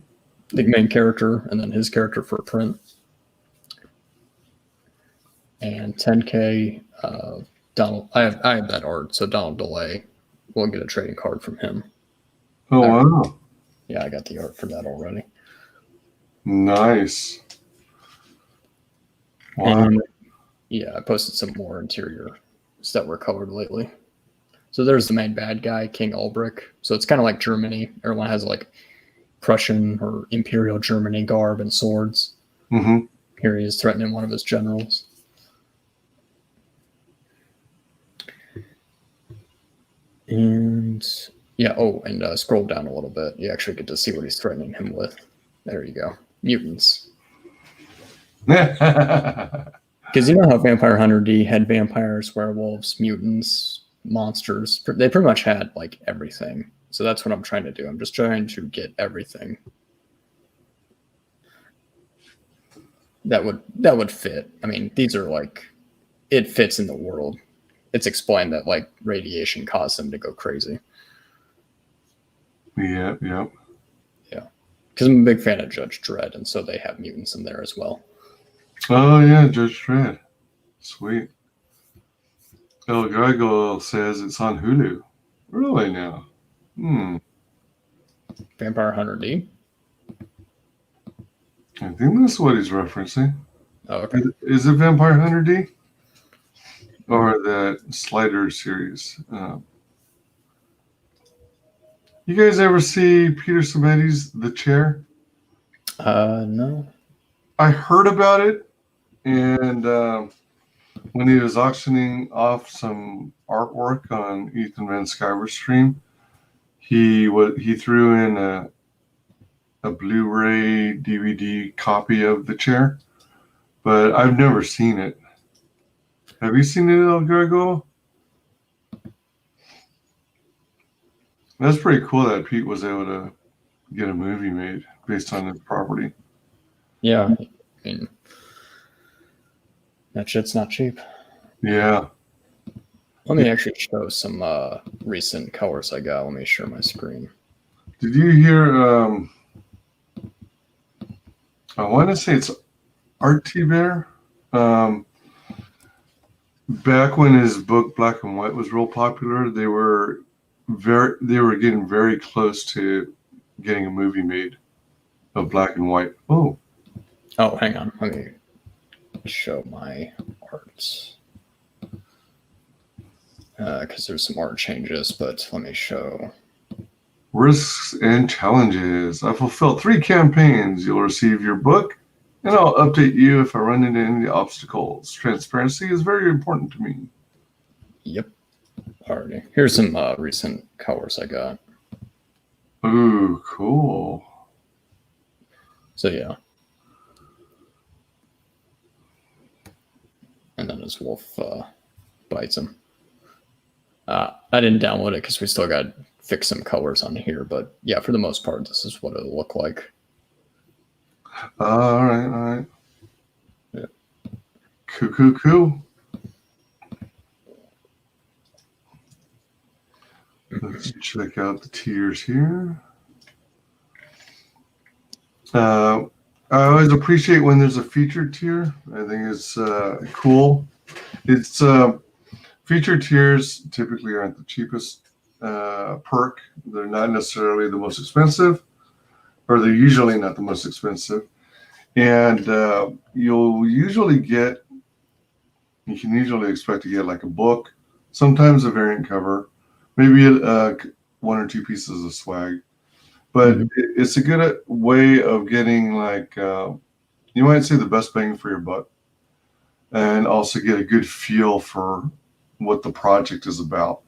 main character, and then his character for a print. And 10K, Donald. I have that art, so Donald DeLay will get a trading card from him. Oh wow! Yeah, I got the art for that already. Nice. Wow. And yeah, I posted some more interiors that were colored lately. So there's the main bad guy, King Ulbrich. So it's kind of like Germany. Everyone has like Prussian or Imperial Germany garb and swords. Mm-hmm. Here he is threatening one of his generals. And yeah, and scroll down a little bit. You actually get to see what he's threatening him with. There you go. Mutants. Because you know how Vampire Hunter D had vampires, werewolves, mutants, monsters. They pretty much had like everything. So that's what I'm trying to do. I'm just trying to get everything that would fit. I mean, these are like, it fits in the world. It's explained that like radiation caused them to go crazy. Yeah. Because I'm a big fan of Judge Dredd, and so they have mutants in there as well. Oh yeah, Judge Dredd. Sweet. El Gargoyle says it's on Hulu. Really now? Vampire Hunter D? I think that's what he's referencing. Oh, okay. Is it Vampire Hunter D? Or the Slider series? You guys ever see Peter Sametti's The Chair? No. I heard about it, and when he was auctioning off some artwork on Ethan Van Sciver's stream, he threw in a Blu-ray DVD copy of The Chair, but I've never seen it. Have you seen it, El Gargoyle? That's pretty cool that Pete was able to get a movie made based on his property. Yeah. I mean, that shit's not cheap. Yeah. Let me actually show some recent colors I got. Let me share my screen. Did you hear, I want to say it's Art T Bear. Back when his book Black and White was real popular, they were getting very close to getting a movie made of Black and White. Oh, hang on. Let me show my arts. Because there's some art changes, but let me show. Risks and challenges. I fulfilled 3 campaigns. You'll receive your book, and I'll update you if I run into any obstacles. Transparency is very important to me. Yep. Alrighty. Here's some recent colors I got. Ooh, cool. So yeah. And then his wolf bites him. I didn't download it because we still got to fix some colors on here, but yeah, for the most part, this is what it'll look like. All right. Yeah. Cool. Let's check out the tiers here. I always appreciate when there's a featured tier. I think it's cool. It's featured tiers typically aren't the cheapest perk. They're not necessarily the most expensive, or they're usually not the most expensive. And you can usually expect to get like a book, sometimes a variant cover, maybe 1 or 2 pieces of swag. But it's a good way of getting like, you might say the best bang for your buck, and also get a good feel for what the project is about.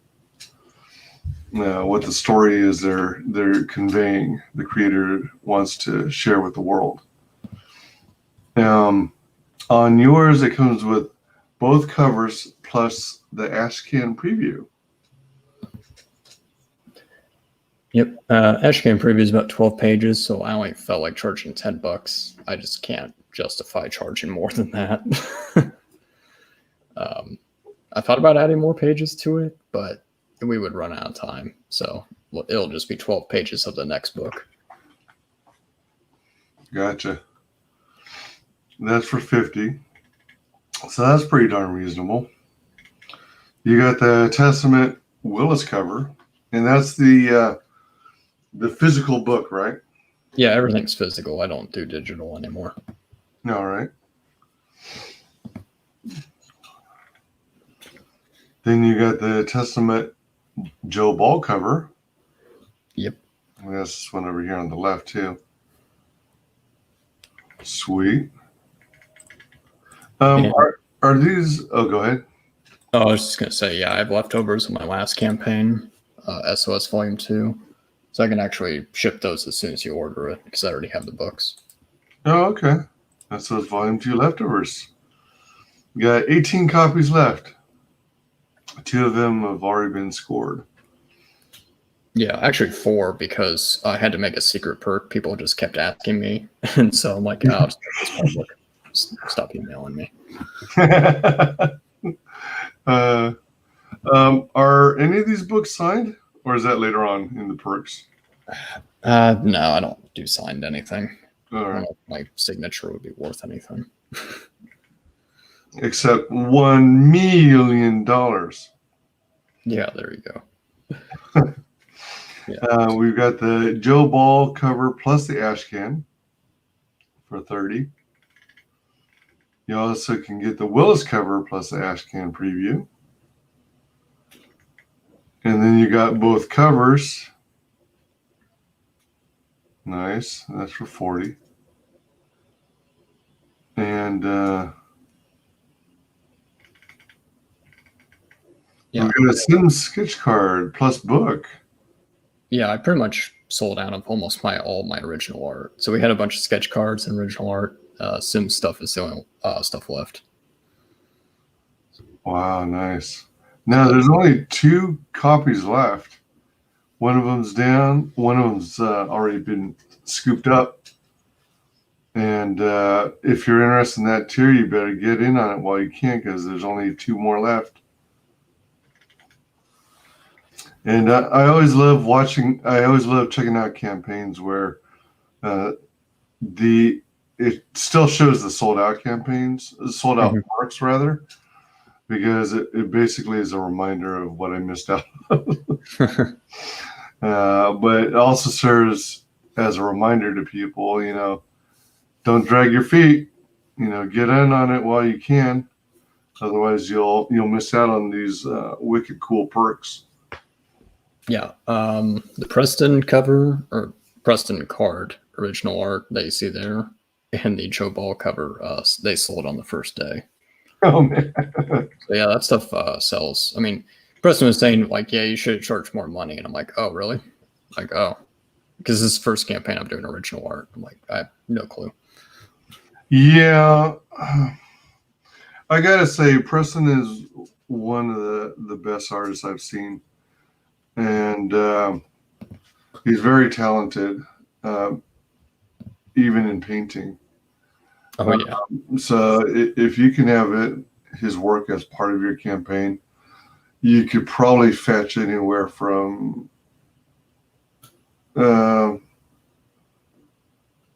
What the story is they're conveying, the creator wants to share with the world. On yours, it comes with both covers plus the Ashcan preview. Yep. Ashcan preview is about 12 pages, so I only felt like charging $10. I just can't justify charging more than that. I thought about adding more pages to it, but we would run out of time. So it'll just be 12 pages of the next book. Gotcha. That's for $50. So that's pretty darn reasonable. You got the Testament Willis cover, and that's the the physical book, right? Yeah, everything's physical. I don't do digital anymore. All right. Then you got the Testament Joe Ball cover. Yep. There's this one over here on the left too. Sweet. Yeah. Are these? Oh, go ahead. Oh, I was just gonna say, yeah, I have leftovers of my last campaign, SOS Volume 2, so I can actually ship those as soon as you order it because I already have the books. Oh, okay. That's those Volume 2 leftovers. You got 18 copies left. 2 of them have already been scored. Yeah, actually 4 because I had to make a secret perk. People just kept asking me, and so I'm like, oh, it's public. Stop emailing me. Are any of these books signed, or is that later on in the perks? No, I don't do signed anything. All I don't right. know if my signature would be worth anything. Except $1 million. Yeah, there you go. Yeah. We've got the Joe Ball cover plus the ash can for 30. You also can get the Willis cover plus the ash can preview. And then you got both covers. Nice. That's for 40. And Yeah. we've got a Sims sketch card plus book. Yeah, I pretty much sold out of almost all my original art. So we had a bunch of sketch cards and original art. Sim stuff is the only stuff left. Wow, nice. Now there's only 2 copies left. One of them's down. One of them's already been scooped up. And if you're interested in that tier, you better get in on it while you can, because there's only 2 more left. And I always love checking out campaigns where it still shows the sold out campaigns, sold out marks rather, because it basically is a reminder of what I missed out. But it also serves as a reminder to people, don't drag your feet, get in on it while you can. Otherwise you'll miss out on these wicked cool perks. Yeah, the Preston cover or Preston card, original art that you see there, and the Joe Ball cover, they sold on the first day. Oh man! So yeah, that stuff sells. I mean, Preston was saying like, yeah, you should charge more money, and I'm like, oh really? Like, oh, because this is the first campaign I'm doing original art. I'm like, I have no clue. Yeah, I gotta say, Preston is one of the best artists I've seen. And he's very talented, even in painting. Oh yeah. So if you can have his work as part of your campaign, you could probably fetch anywhere from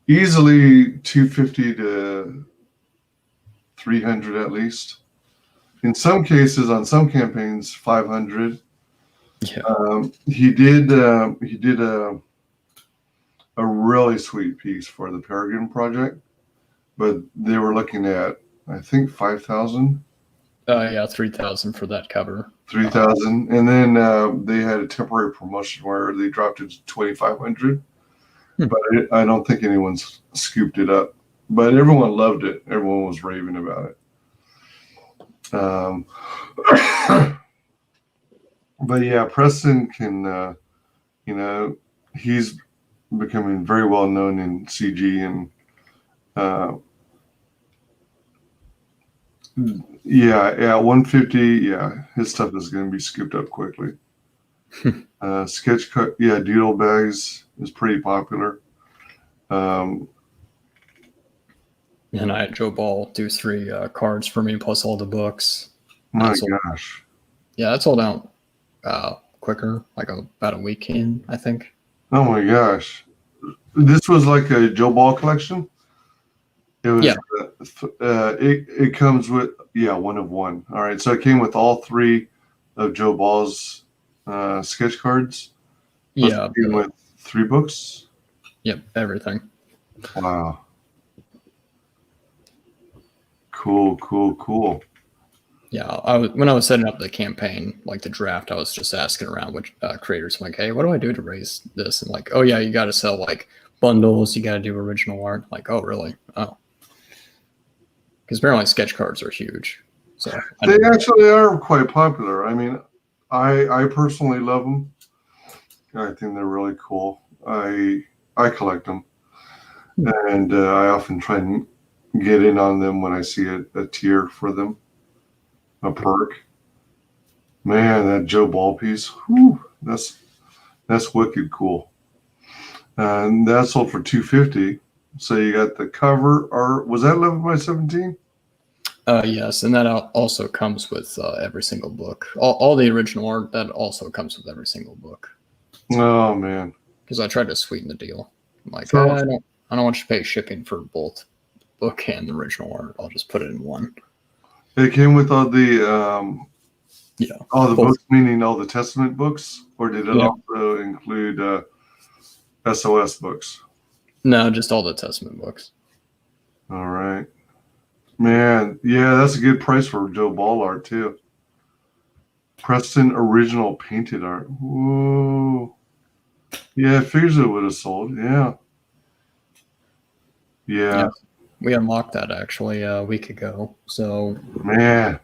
easily 250 to 300 at least. In some cases, on some campaigns, 500. Yeah. He did a really sweet piece for the Peregrine Project, but they were looking at, I think, 5,000. Yeah, 3,000 for that cover. 3,000, and then they had a temporary promotion where they dropped it to 2,500. But I don't think anyone's scooped it up. But everyone loved it. Everyone was raving about it. But yeah, Preston can, he's becoming very well known in CG, and yeah, 150. Yeah, his stuff is going to be scooped up quickly. Sketch cut, yeah, Doodle Bags is pretty popular. And I had Joe Ball do 3 cards for me plus all the books. My gosh. Yeah, that sold out quicker, like about a week in, I think. Oh my gosh. This was like a Joe Ball collection? It was, it comes with, 1 of 1. All right. So it came with all 3 of Joe Ball's sketch cards. Yeah. 3 books? Yep, everything. Wow. Cool. Yeah, when I was setting up the campaign, like the draft, I was just asking around which creators. I'm like, hey, what do I do to raise this? And like, oh yeah, you got to sell like bundles. You got to do original art. Like, oh really? Oh, because apparently sketch cards are huge. So They actually are quite popular. I mean, I personally love them. I think they're really cool. I collect them, and I often try and get in on them when I see a tier for them, a perk. Man, that Joe Ball piece, whew, that's wicked cool. And that sold for $250. So you got the cover art. Was that 11 by 17? Yes, and that also comes with every single book. All the original art, that also comes with every single book. Oh man! Because I tried to sweeten the deal. I'm like, So- I don't want you to pay shipping for both book and the original art. I'll just put it in one. It came with all the all the both. books, meaning all the Testament books, or did it also include SOS books? No, just all the Testament books. All right, man. Yeah, that's a good price for Joe Ball art too. Preston original painted art. Whoa. Yeah, it figures it would have sold. Yeah. Yeah, we unlocked that actually a week ago. So Man.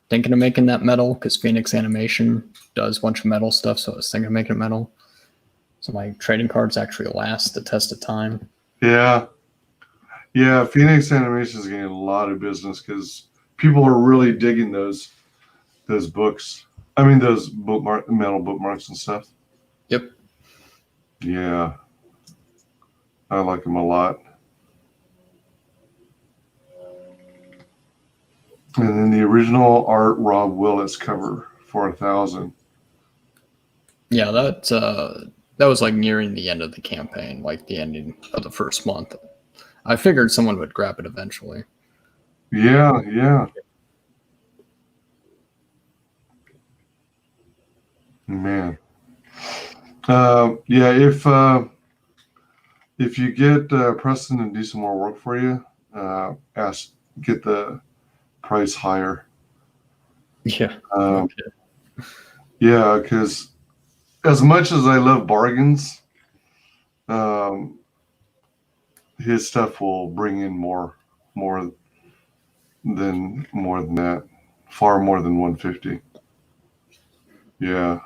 thinking of making that metal because Phoenix Animation does a bunch of metal stuff. So I was thinking of making it metal. So my trading cards actually last the test of time. Yeah. Yeah, Phoenix Animation is getting a lot of business because people are really digging those books. I mean, those metal bookmarks and stuff. Yep. Yeah. I like them a lot. And then the original art Rob Willis cover for $1,000. Yeah, that was like nearing the end of the campaign, like the ending of the first month. I figured someone would grab it eventually. Yeah. Man. Yeah, if you get Preston to do some more work for you, get the price higher. Yeah. Yeah, because as much as I love bargains, his stuff will bring in more than that, far more than 150. Yeah,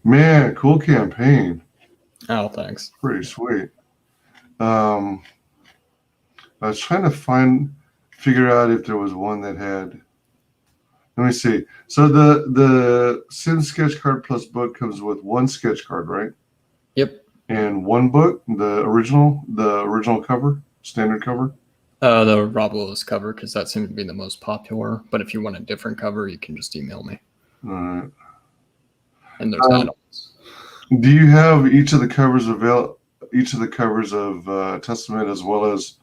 man, cool campaign. Oh, thanks. Pretty sweet. I was trying to figure out if there was one that had. Let me see. So the Sim sketch card plus book comes with one sketch card, right? Yep. And one book, the original cover, standard cover. The Rob Willis cover, because that seemed to be the most popular. But if you want a different cover, you can just email me. All right. And there's add-ons. Do you have each of the covers of Testament as well as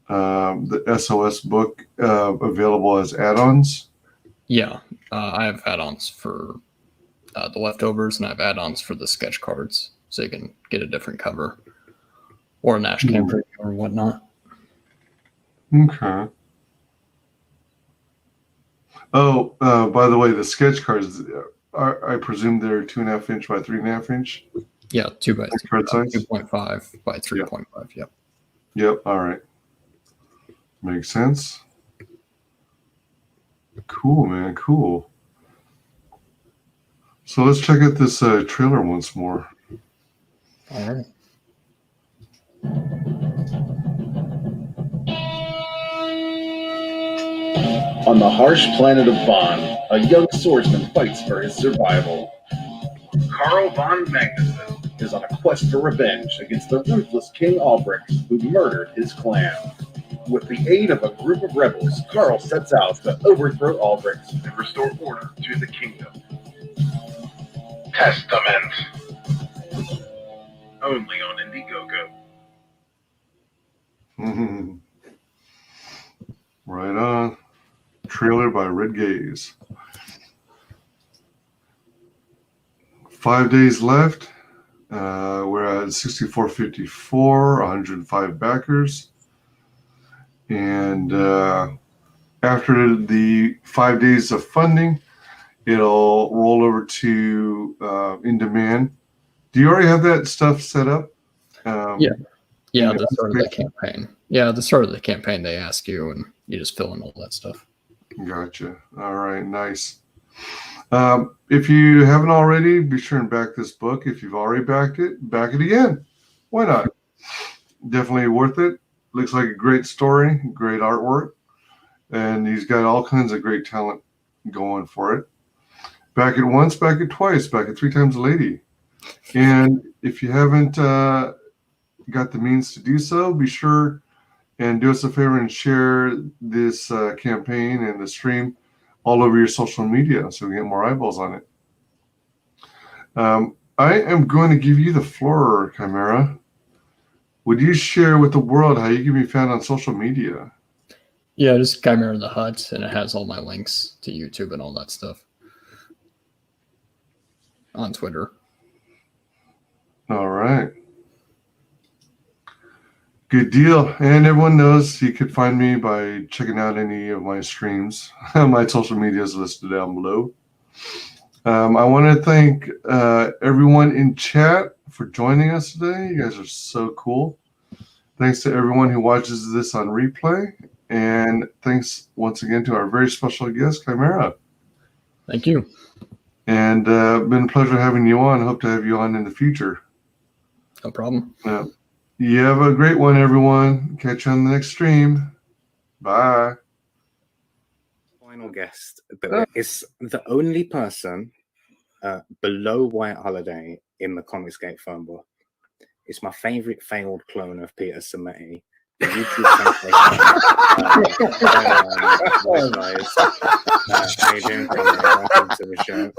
the SOS book available as add-ons? Yeah, I have add-ons for the leftovers, and I have add-ons for the sketch cards, so you can get a different cover or a Nash Cam preview or whatnot. Okay. Oh, by the way, the sketch cards, I presume they're 2.5 inch by 3.5 inch. Yeah, 2 by card size? 2.5 by 3.5. Yep. Yep. All right. Makes sense. Cool, man. Cool. So let's check out this trailer once more. All right. On the harsh planet of Vaughn, a young swordsman fights for his survival. Carl von Magnuson is on a quest for revenge against the ruthless King Albrecht who murdered his clan. With the aid of a group of rebels, Carl sets out to overthrow Albrecht and restore order to the kingdom. Testament. Only on Indiegogo. Right on. Trailer by WyzGyz. 5 days left. We're at 6454, 105 backers. And after the 5 days of funding, it'll roll over to in demand. Do you already have that stuff set up? Yeah. Yeah, the start of the campaign. Yeah, the start of the campaign, they ask you, and you just fill in all that stuff. Gotcha. All right, nice. If you haven't already, be sure and back this book. If you've already back it again. Why not? Definitely worth it. Looks like a great story, great artwork, and he's got all kinds of great talent going for it. Back it once, back it twice, back it 3 times a lady. And if you haven't got the means to do so, be sure and do us a favor and share this campaign and the stream all over your social media so we get more eyeballs on it. I am going to give you the floor, Chimera. Would you share with the world how you can be found on social media? Yeah, just Chimera in the Hut, and it has all my links to YouTube and all that stuff. On Twitter. All right. Good deal. And everyone knows you could find me by checking out any of my streams. My social media is listed down below. I want to thank everyone in chat for joining us today. You guys are so cool. Thanks to everyone who watches this on replay. And thanks once again to our very special guest, Chimera. Thank you. And been a pleasure having you on. Hope to have you on in the future. No problem. You have a great one, everyone. Catch you on the next stream. Bye. Final guest is the only person below White Holiday in the Comicsgate phone book. It's my favorite failed clone of Peter Sameti. The YouTube sensation. How you doing, Conrad? Welcome to the show.